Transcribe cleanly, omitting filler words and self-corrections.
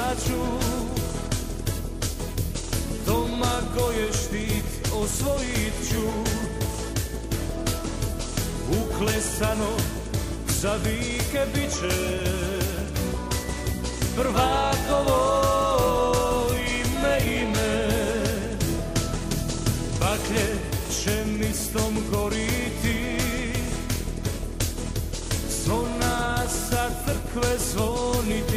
plaću. Doma koje štit osvojit ću, uklesano za vike biće prvakovo ime. Baklje će mistom goriti, zvona sa crkve zvoniti.